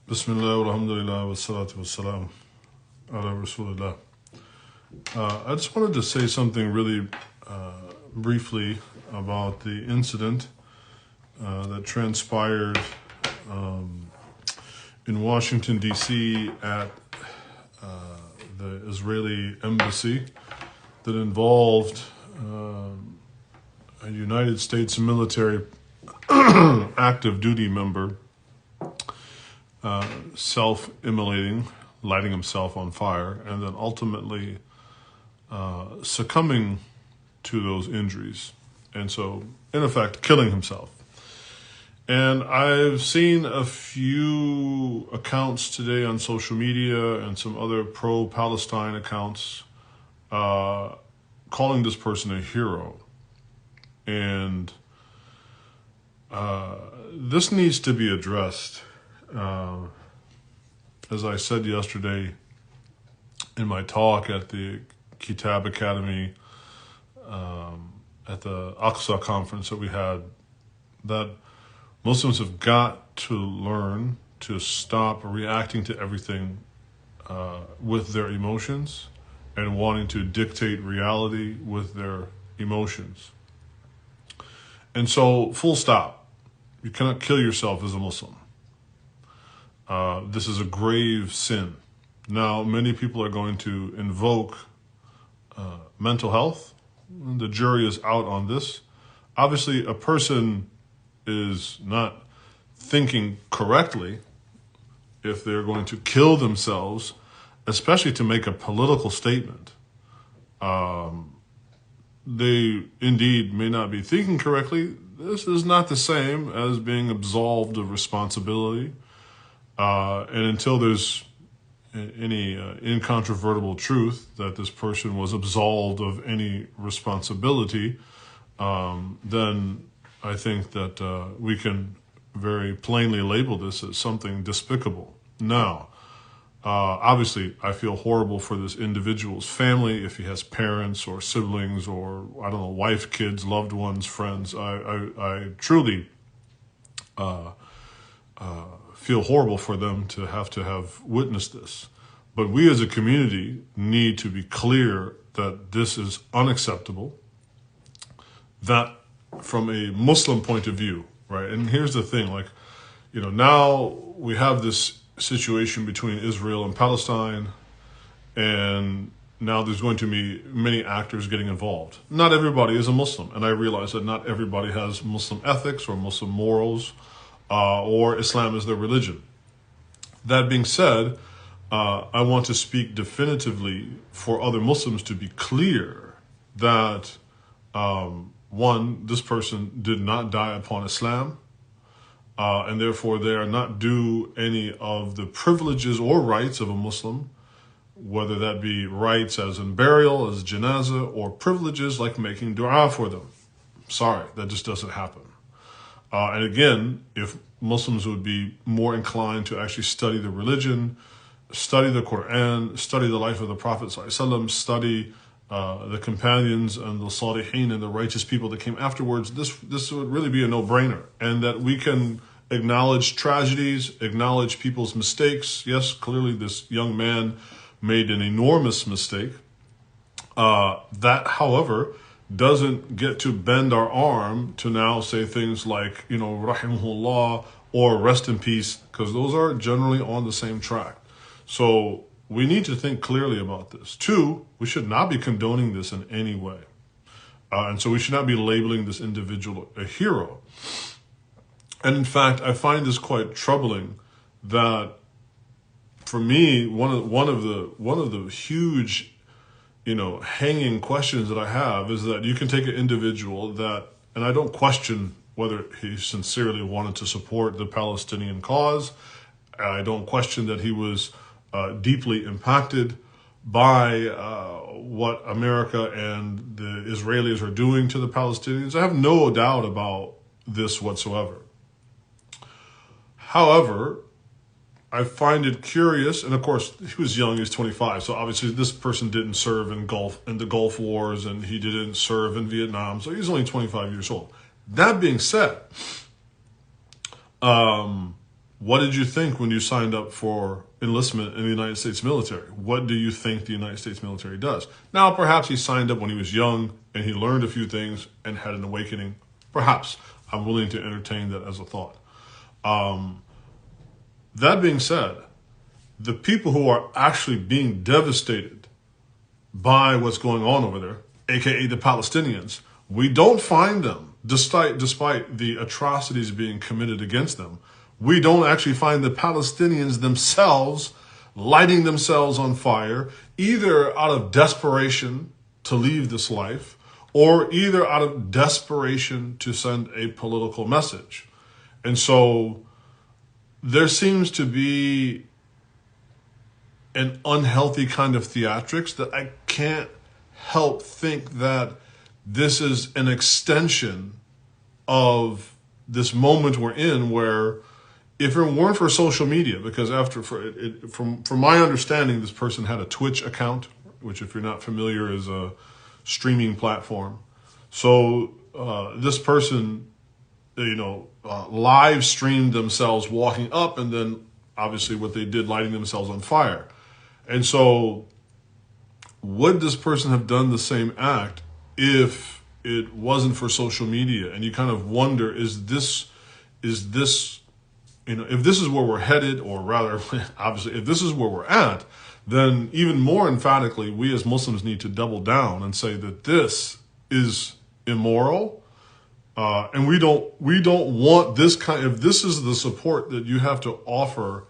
Bismillah, alhamdulillah, wa salatu wa salam ala rasulillah. I just wanted to say something really briefly about the incident that transpired in Washington, D.C. at the Israeli embassy that involved a United States military active duty member self-immolating, lighting himself on fire, and then ultimately succumbing to those injuries. And so, in effect, killing himself. And I've seen a few accounts today on social media and some other pro-Palestine accounts calling this person a hero. And this needs to be addressed. As I said yesterday in my talk at the Kitab Academy, at the Aqsa conference that we had, that Muslims have got to learn to stop reacting to everything with their emotions and wanting to dictate reality with their emotions. And so, full stop. You cannot kill yourself as a Muslim. This is a grave sin. Now, many people are going to invoke mental health. The jury is out on this. Obviously, a person is not thinking correctly if they're going to kill themselves, especially to make a political statement. They indeed may not be thinking correctly. This is not the same as being absolved of responsibility. And until there's any incontrovertible truth that this person was absolved of any responsibility, then I think that we can very plainly label this as something despicable. Now, obviously, I feel horrible for this individual's family if he has parents or siblings or, I don't know, wife, kids, loved ones, friends. I truly feel horrible for them to have witnessed this. But we as a community need to be clear that this is unacceptable, that from a Muslim point of view, right? And here's the thing, now we have this situation between Israel and Palestine, and now there's going to be many actors getting involved. Not everybody is a Muslim, and I realize that not everybody has Muslim ethics or Muslim morals, or Islam is their religion. That being said, I want to speak definitively for other Muslims to be clear that, one, this person did not die upon Islam, and therefore they are not due any of the privileges or rights of a Muslim, whether that be rights as in burial, as janazah, or privileges like making dua for them. Sorry, that just doesn't happen. And again, if Muslims would be more inclined to actually study the religion, study the Quran, study the life of the Prophet ﷺ, study the companions and the Salihin and the righteous people that came afterwards, this would really be a no-brainer. And that we can acknowledge tragedies, acknowledge people's mistakes. Yes, clearly this young man made an enormous mistake. That, however, doesn't get to bend our arm to now say things like, rahimahullah, or rest in peace, because those are generally on the same track. So we need to think clearly about this. Two, we should not be condoning this in any way. And so we should not be labeling this individual a hero. And in fact, I find this quite troubling that, for me, one of the huge hanging questions that I have is that you can take an individual that, and I don't question whether he sincerely wanted to support the Palestinian cause. I don't question that he was deeply impacted by what America and the Israelis are doing to the Palestinians. I have no doubt about this whatsoever. However, I find it curious, and of course, he was young, he was 25, so obviously this person didn't serve in the Gulf Wars, and he didn't serve in Vietnam, so he's only 25 years old. That being said, what did you think when you signed up for enlistment in the United States military? What do you think the United States military does? Now, perhaps he signed up when he was young and he learned a few things and had an awakening. Perhaps. I'm willing to entertain that as a thought. That being said, the people who are actually being devastated by what's going on over there, aka the Palestinians, we don't find them, despite the atrocities being committed against them. We don't actually find the Palestinians themselves lighting themselves on fire, either out of desperation to leave this life, or either out of desperation to send a political message. And so there seems to be an unhealthy kind of theatrics that I can't help think that this is an extension of this moment we're in, where if it weren't for social media, because from my understanding, this person had a Twitch account, which, if you're not familiar, is a streaming platform. So this person, live streamed themselves walking up, and then obviously what they did, lighting themselves on fire. And so would this person have done the same act if it wasn't for social media? And you kind of wonder, is this, if this is where we're headed, or rather, obviously, if this is where we're at, then even more emphatically, we as Muslims need to double down and say that this is immoral. And we don't want this kind. If this is the support that you have to offer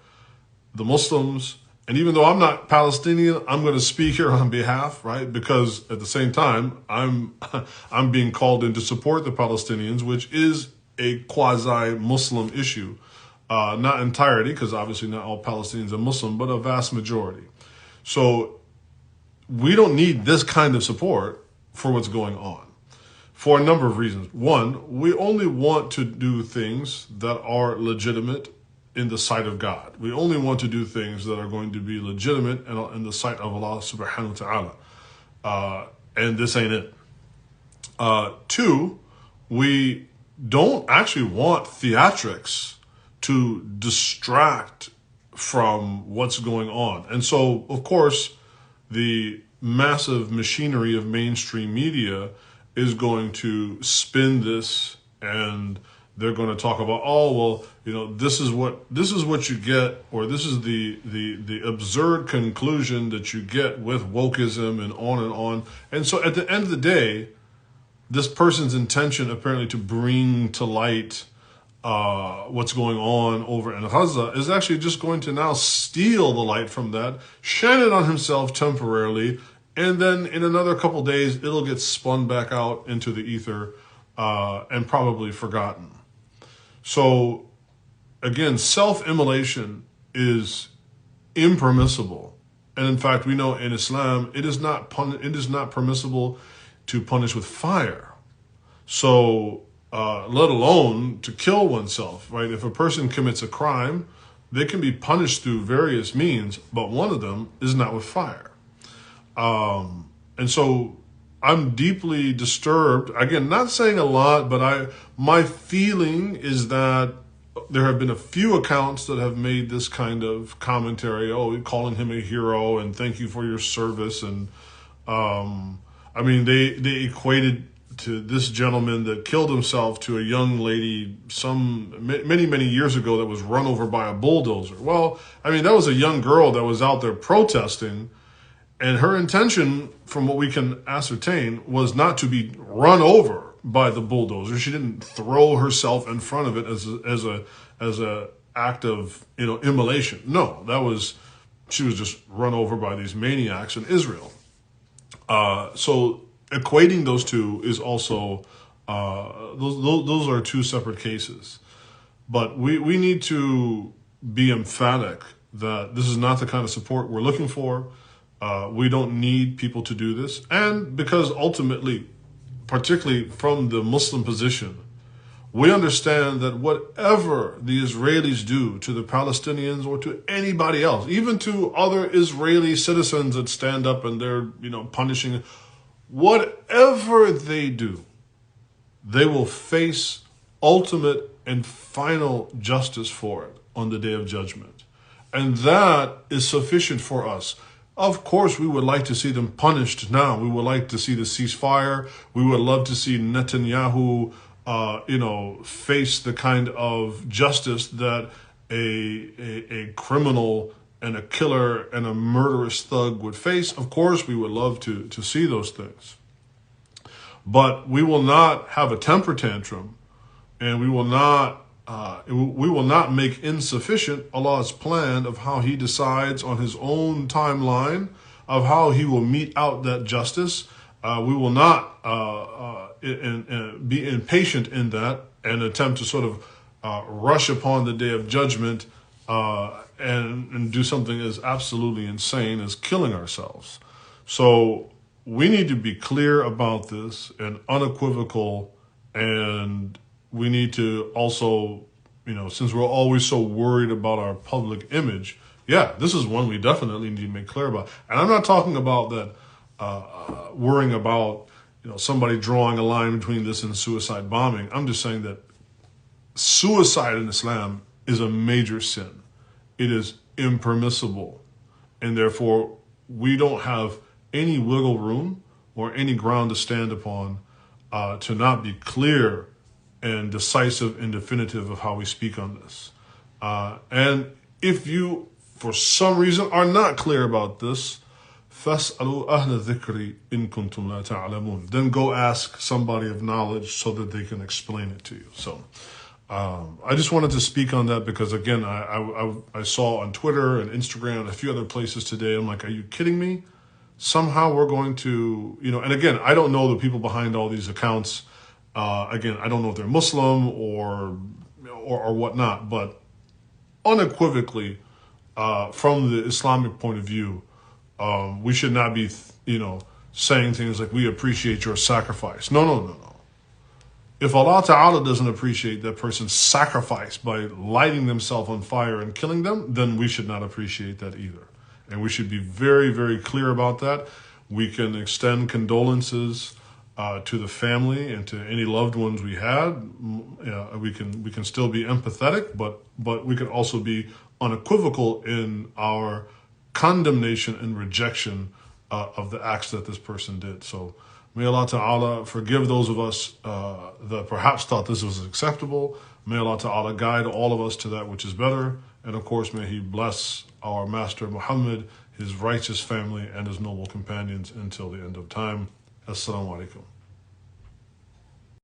the Muslims, and even though I'm not Palestinian, I'm going to speak here on behalf, right? Because at the same time, I'm being called in to support the Palestinians, which is a quasi-Muslim issue. Not entirety, because obviously not all Palestinians are Muslim, but a vast majority. So we don't need this kind of support for what's going on, for a number of reasons. One, we only want to do things that are legitimate in the sight of God. We only want to do things that are going to be legitimate in the sight of Allah subhanahu wa ta'ala. And this ain't it. Two, we don't actually want theatrics to distract from what's going on. And so, of course, the massive machinery of mainstream media is going to spin this, and they're going to talk about, this is what you get, or this is the absurd conclusion that you get with wokeism, and on and on. And so at the end of the day, this person's intention apparently to bring to light what's going on over in Gaza is actually just going to now steal the light from that, shine it on himself temporarily, and then in another couple days, it'll get spun back out into the ether and probably forgotten. So again, self-immolation is impermissible. And in fact, we know in Islam, it is not permissible to punish with fire. So let alone to kill oneself, right? If a person commits a crime, they can be punished through various means, but one of them is not with fire. And so I'm deeply disturbed. Again, not saying a lot, but my feeling is that there have been a few accounts that have made this kind of commentary, calling him a hero and thank you for your service. And they equated to this gentleman that killed himself to a young lady many years ago that was run over by a bulldozer. Well, that was a young girl that was out there protesting, and her intention, from what we can ascertain, was not to be run over by the bulldozer. She didn't throw herself in front of it as a act of immolation. No, she was just run over by these maniacs in Israel. So equating those two is also those are two separate cases. But we need to be emphatic that this is not the kind of support we're looking for. We don't need people to do this. And because ultimately, particularly from the Muslim position, we understand that whatever the Israelis do to the Palestinians or to anybody else, even to other Israeli citizens that stand up and they're, punishing, whatever they do, they will face ultimate and final justice for it on the day of judgment. And that is sufficient for us. Of course, we would like to see them punished now. We would like to see the ceasefire. We would love to see Netanyahu, face the kind of justice that a criminal and a killer and a murderous thug would face. Of course, we would love to see those things. But we will not have a temper tantrum, and we will not make insufficient Allah's plan of how He decides on His own timeline of how He will mete out that justice. We will not be impatient in that and attempt to sort of rush upon the day of judgment and do something as absolutely insane as killing ourselves. So we need to be clear about this and unequivocal, and we need to also, since we're always so worried about our public image, this is one we definitely need to make clear about. And I'm not talking about that worrying about, somebody drawing a line between this and suicide bombing. I'm just saying that suicide in Islam is a major sin. It is impermissible. And therefore, we don't have any wiggle room or any ground to stand upon to not be clear and decisive and definitive of how we speak on this. And if you, for some reason, are not clear about this, فَاسْأَلُوا أَهْلَ الذِّكْرِ إِن كُنْتُمْ لَا تَعْلَمُونَ. Then go ask somebody of knowledge so that they can explain it to you. So I just wanted to speak on that because, again, I saw on Twitter and Instagram and a few other places today, I'm like, are you kidding me? Somehow we're going to, and again, I don't know the people behind all these accounts. Again, I don't know if they're Muslim or whatnot, but unequivocally, from the Islamic point of view, we should not be, saying things like, we appreciate your sacrifice. No. If Allah Ta'ala doesn't appreciate that person's sacrifice by lighting themselves on fire and killing them, then we should not appreciate that either. And we should be very, very clear about that. We can extend condolences to the family and to any loved ones we had. We can still be empathetic, but we can also be unequivocal in our condemnation and rejection of the acts that this person did. So may Allah Ta'ala forgive those of us that perhaps thought this was acceptable. May Allah Ta'ala guide all of us to that which is better. And of course, may He bless our Master Muhammad, his righteous family, and his noble companions until the end of time. Assalamu alaikum.